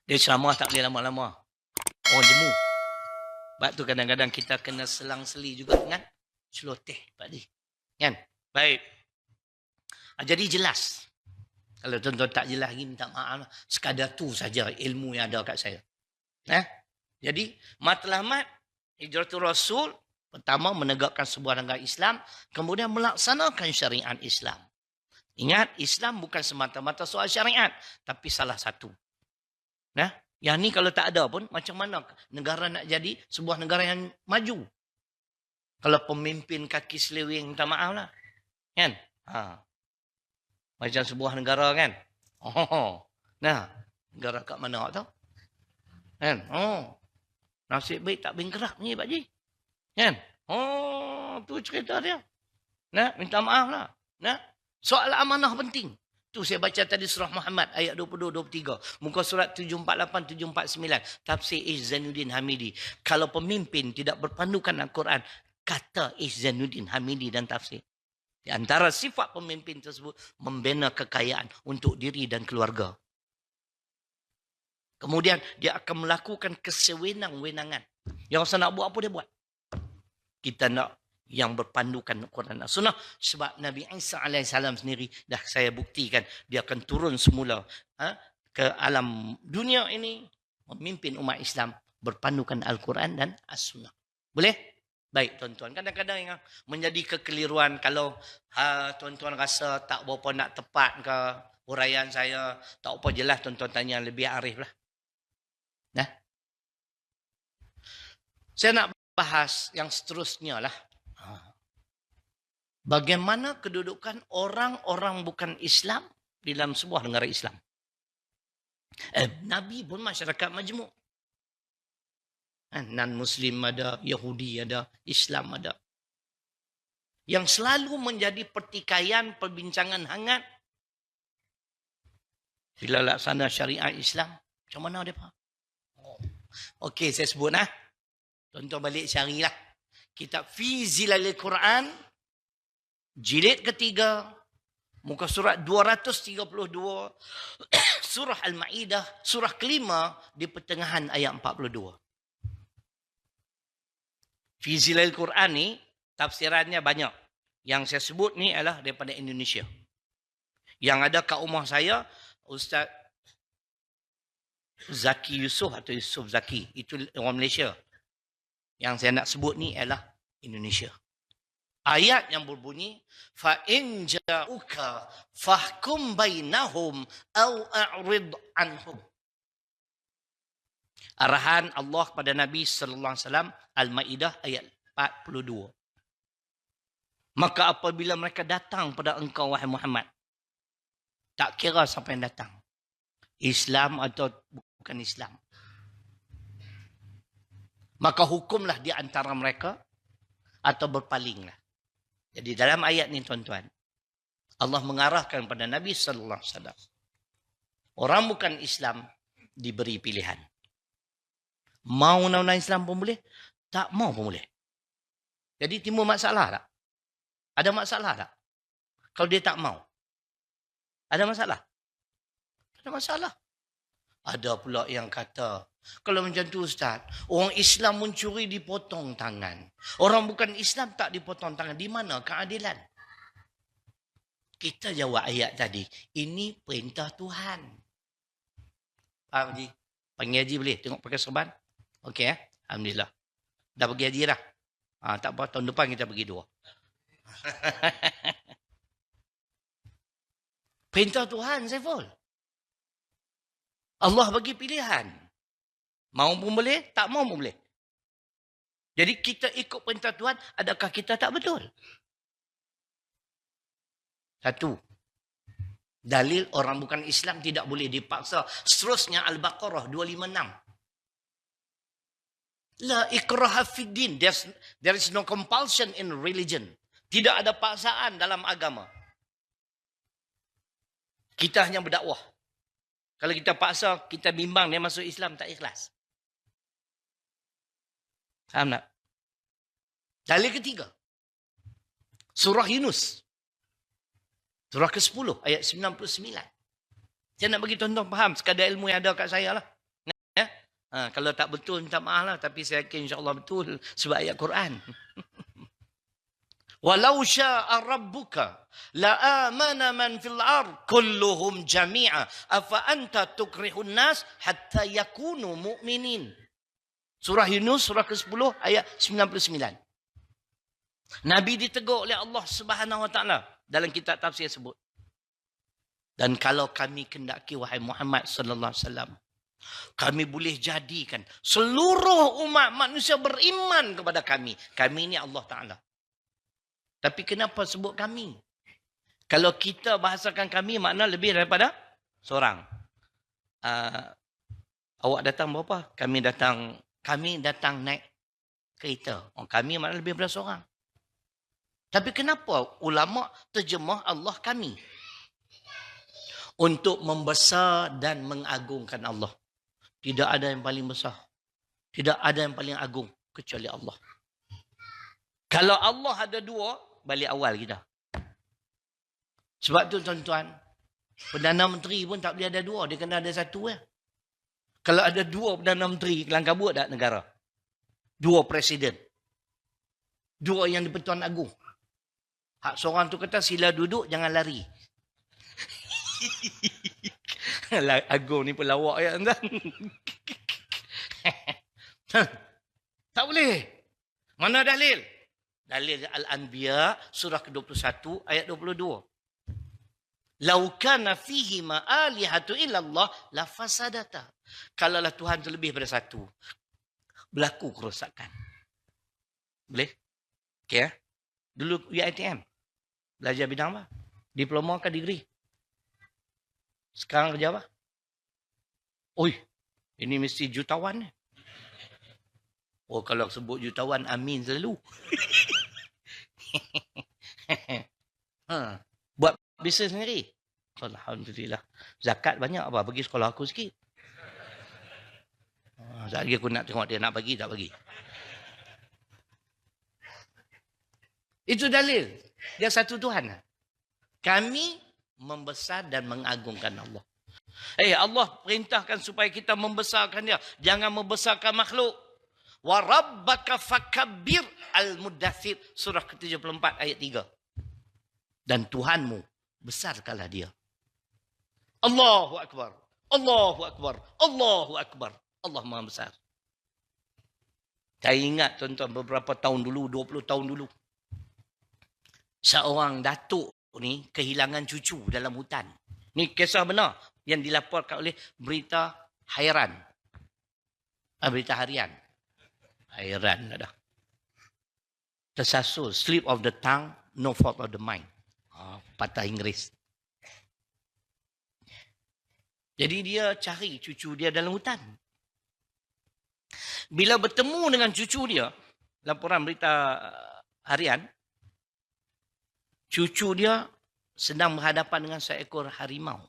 Dia ceramah tak boleh lama-lama. Orang jemu. Sebab tu kadang-kadang kita kena selang-seli juga dengan celoteh Pak Di. Kan? Baik. Jadi jelas. Kalau tuan-tuan tak jelas lagi, minta maaf. Sekadar tu saja ilmu yang ada kat saya. Jadi, matlamat Hijratul Rasul, pertama menegakkan sebuah negara Islam, kemudian melaksanakan syariat Islam. Ingat, Islam bukan semata-mata soal syariat, tapi salah satu. Yang ni kalau tak ada pun, macam mana negara nak jadi sebuah negara yang maju? Kalau pemimpin kaki selewing, minta maaf lah. Kan? Macam sebuah negara kan? Negara kat mana awak tahu? Kan? Nasib baik tak bengkerak ni Pak Ji. Kan? Tu cerita dia. Minta maaf lah. Soal amanah penting. Tu saya baca tadi surah Muhammad ayat 22-23. Muka surat 748-749. Tafsir Zainuddin Hamidi. Kalau pemimpin tidak berpandukan Al-Quran, kata Zainuddin Hamidi dan tafsir. Di antara sifat pemimpin tersebut, membina kekayaan untuk diri dan keluarga. Kemudian dia akan melakukan kesewenang-wenangan. Yang saya nak buat apa dia buat. Kita nak yang berpandukan Quran dan Sunnah. Sebab Nabi Isa AS sendiri dah saya buktikan. Dia akan turun semula ke alam dunia ini. Memimpin umat Islam berpandukan Al-Quran dan As-Sunnah. Boleh? Baik tuan-tuan. Kadang-kadang yang menjadi kekeliruan kalau tuan-tuan rasa tak berapa nak tepat ke huraian saya. Tak apa jelas tuan-tuan tanya lebih arif lah. Saya nak bahas yang seterusnya lah. Bagaimana kedudukan orang-orang bukan Islam di dalam sebuah negara Islam. Nabi pun masyarakat majmuk. Non-Muslim ada, Yahudi ada, Islam ada. Yang selalu menjadi pertikaian, perbincangan hangat. Bila laksana syariat Islam, macam mana dia faham? Okey, saya sebut Tuan-tuan balik carilah. Kitab Fi Zilalil Quran, jilid ketiga, muka surat 232, surah Al-Ma'idah, surah kelima di pertengahan ayat 42. Fi Zilalil Quran ni, tafsirannya banyak. Yang saya sebut ni adalah daripada Indonesia. Yang ada kat rumah saya, Ustaz Zaki Yusof atau Yusof Zaki. Itu orang Malaysia. Yang saya nak sebut ni adalah Indonesia. Ayat yang berbunyi, فَإِنْ جَاءُكَ فَحْكُمْ بَيْنَهُمْ أَوْ أَعْرِضْ عَنْهُمْ. Arahan Allah kepada Nabi SAW, Al-Ma'idah ayat 42. Maka apabila mereka datang pada engkau, wahai Muhammad, tak kira siapa yang datang. Islam atau bukan Islam. Maka hukumlah di antara mereka atau berpalinglah. Jadi dalam ayat ni tuan-tuan, Allah mengarahkan pada Nabi sallallahu alaihi wasallam. Orang bukan Islam diberi pilihan. Mau nak Islam pun boleh, tak mau pun boleh. Jadi timbul masalah tak? Ada masalah tak? Kalau dia tak mau. Ada masalah? Ada masalah. Ada pula yang kata, kalau macam tu Ustaz, orang Islam mencuri dipotong tangan. Orang bukan Islam tak dipotong tangan. Di mana keadilan? Kita jawab ayat tadi, ini perintah Tuhan. Faham Haji? Panggil Haji boleh? Tengok pakai serban? Okey Alhamdulillah. Dah pergi Haji dah? Tak apa, tahun depan kita pergi 2. Perintah Tuhan, Saiful. Allah bagi pilihan. Mau pun boleh, tak mau pun boleh. Jadi kita ikut perintah Tuhan, adakah kita tak betul? Satu. Dalil orang bukan Islam tidak boleh dipaksa. Seterusnya Al-Baqarah 256. La ikraha fid din. There is no compulsion in religion. Tidak ada paksaan dalam agama. Kita hanya berdakwah. Kalau kita paksa, kita bimbang dia masuk Islam, tak ikhlas. Faham tak? Dalil ketiga. Surah Yunus. Surah ke-10 ayat 99. Saya nak bagi tuan-tuan faham sekadar ilmu yang ada kat saya lah. Kalau tak betul, minta maaf lah. Tapi saya yakin insyaAllah betul. Sebab ayat Quran. Walau sya'a rabbuka la'amana man fil ard kulluhum jami'a afa anta tukrihun nas hatta yakunu mu'minin. Surah Yunus surah ke-10 ayat 99. Nabi ditegur oleh Allah Subhanahu wa taala dalam kitab tafsir sebut. Dan kalau kami kendaki wahai Muhammad sallallahu alaihi wasallam, kami boleh jadikan seluruh umat manusia beriman kepada kami. Kami ini Allah Taala. Tapi kenapa sebut kami? Kalau kita bahasakan kami, makna lebih daripada seorang. Awak datang berapa? Kami datang naik kereta. Kami makna lebih daripada seorang. Tapi kenapa ulama terjemah Allah kami? Untuk membesar dan mengagungkan Allah. Tidak ada yang paling besar. Tidak ada yang paling agung kecuali Allah. Kalau Allah ada dua, balik awal kita. Sebab tu tuan-tuan, Perdana Menteri pun tak boleh ada dua. Dia kena ada satu. Kalau ada dua Perdana Menteri, kelang kabut tak negara? Dua Presiden. Dua yang di-Pertuan Agong. Hak seorang tu kata sila duduk, jangan lari. Agong ni pelawak ya tuan. Tak boleh. Mana dalil? Dalil Al-Anbiya surah ke-21 ayat 22. Lau kana fihi ma alihatu illallah la fasadata. Kalaulah Tuhan tu lebih daripada satu, berlaku kerosakan. Boleh? Okey ya. Dulu UiTM. Belajar bidang apa? Diploma ke degree? Sekarang kerja apa? Oi, ini mesti jutawan ni. Oh, kalau sebut jutawan, amin selalu. Buat bisnes sendiri. Alhamdulillah. Zakat banyak apa? Bagi sekolah aku sikit. Sekejap lagi aku nak tengok dia nak bagi, tak bagi. Itu dalil. Dia satu Tuhan. Kami membesar dan mengagungkan Allah. Allah perintahkan supaya kita membesarkan dia. Jangan membesarkan makhluk. Wa rabbaka fakabbir al-muddathir surah ke-74 ayat 3. Dan Tuhanmu besarkanlah dia. Allahu akbar. Allahu akbar. Allahu akbar. Allah Maha besar. Saya ingat tuan-tuan beberapa tahun dulu, 20 tahun dulu. Seorang datuk ni kehilangan cucu dalam hutan. Ni kisah benar yang dilaporkan oleh berita hairan. Berita harian. Hairan dah. Tersasul. Slip of the tongue, no fault of the mind. Patah Inggeris. Jadi dia cari cucu dia dalam hutan. Bila bertemu dengan cucu dia, laporan berita harian, cucu dia sedang berhadapan dengan seekor harimau.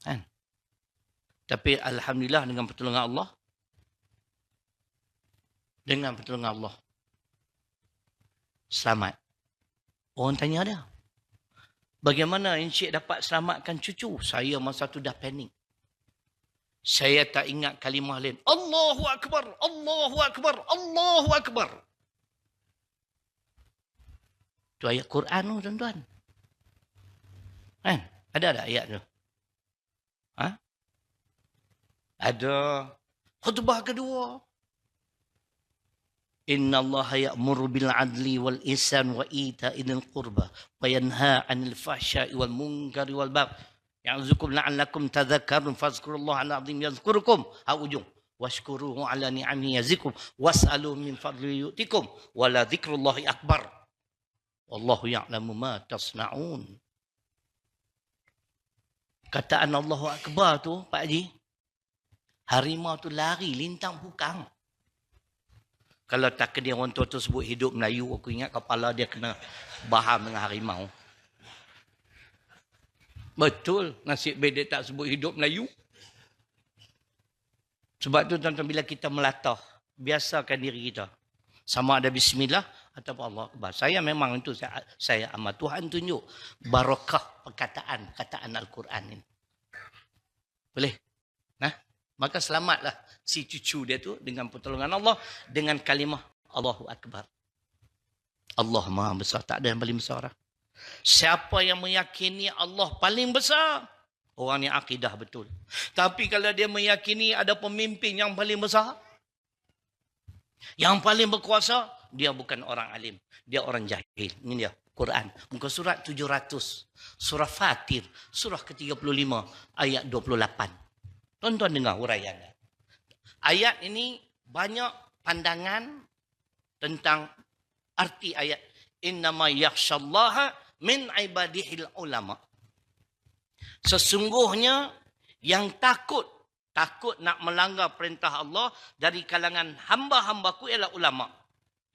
Kan? Tapi alhamdulillah dengan pertolongan Allah, selamat. Orang tanya dia, bagaimana Encik dapat selamatkan cucu? Saya masa tu dah panik. Saya tak ingat kalimah lain. Allahu Akbar, Allahu Akbar, Allahu Akbar. Itu ayat Quran tu tuan-tuan. Kan? Ada ayat tu? Ada. Khutbah kedua. Inna Allah ya'muru bil adli wal ihsan wa ita'idil qurba wa yanha 'anil fahsya'i wal munkari wal baghi ya'zukum la'allakum tadhakkarun fazkurullaha al-'azim yadhkurukum. Ujung. Washkuruhu 'ala ni'amihi yazikum was'alu min fadli yu'tikum wa la dzikrullahi akbar. Wallahu ya'lamu ma tasna'un. Kataan Allahu Akbar tu, Pak Haji, harimau tu lari, lintang pukang. Kalau tak kena orang tua tu sebut hidup Melayu, aku ingat kepala dia kena baham dengan harimau. Betul, nasib baik dia tak sebut hidup Melayu. Sebab tu tuan-tuan, bila kita melatah, biasakan diri kita. Sama ada bismillah ataupun Allah Akbar. Saya memang itu saya amat Tuhan tunjuk barakah perkataan Al-Quran ini. Boleh? Nah, maka selamatlah si cucu dia tu dengan pertolongan Allah, dengan kalimah Allahu Akbar. Allah Maha Besar. Tak ada yang paling besar. Siapa yang meyakini Allah paling besar, orang ni akidah betul. Tapi kalau dia meyakini ada pemimpin yang paling besar, yang paling berkuasa, dia bukan orang alim. Dia orang jahil. Ini dia, Quran. Muka surat 700. Surah Fatir. Surah ke-35. Ayat 28. Tuan-tuan dengar huraiannya. Ayat ini banyak pandangan tentang arti ayat. Innama yakhshallaha min ibadihil ulama. Sesungguhnya yang takut nak melanggar perintah Allah dari kalangan hamba-hambaku ialah ulama.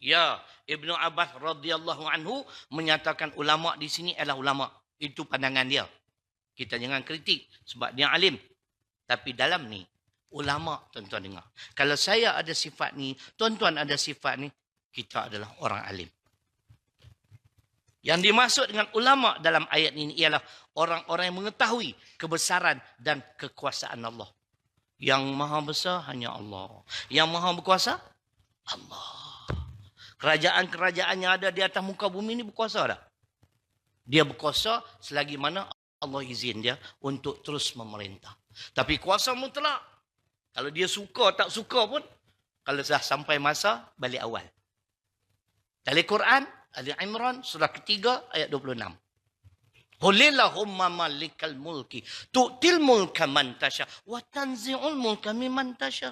Ya, Ibnu Abbas radhiyallahu anhu menyatakan ulama di sini ialah ulama. Itu pandangan dia. Kita jangan kritik sebab dia alim. Tapi dalam ni, ulama tuan-tuan dengar. Kalau saya ada sifat ni, tuan-tuan ada sifat ni, kita adalah orang alim. Yang dimaksud dengan ulama dalam ayat ini ialah orang-orang yang mengetahui kebesaran dan kekuasaan Allah. Yang maha besar hanya Allah. Yang maha berkuasa, Allah. Kerajaan-kerajaan yang ada di atas muka bumi ini berkuasa tak? Dia berkuasa selagi mana Allah izin dia untuk terus memerintah. Tapi kuasa mutlak. Kalau dia suka tak suka pun, kalau dah sampai masa, balik awal. Dari Quran, Ali Imran, surah ketiga, ayat 26. Qulillahumma malikal mulki, tu'til mulka man tasha, wa tanzi'ul mulka mimman tasha.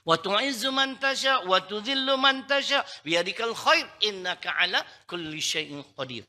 Wa tu'izzu man tasha, wa tudhillu man tasha, biyadikal khair, innaka ala kulli syai'in qadir.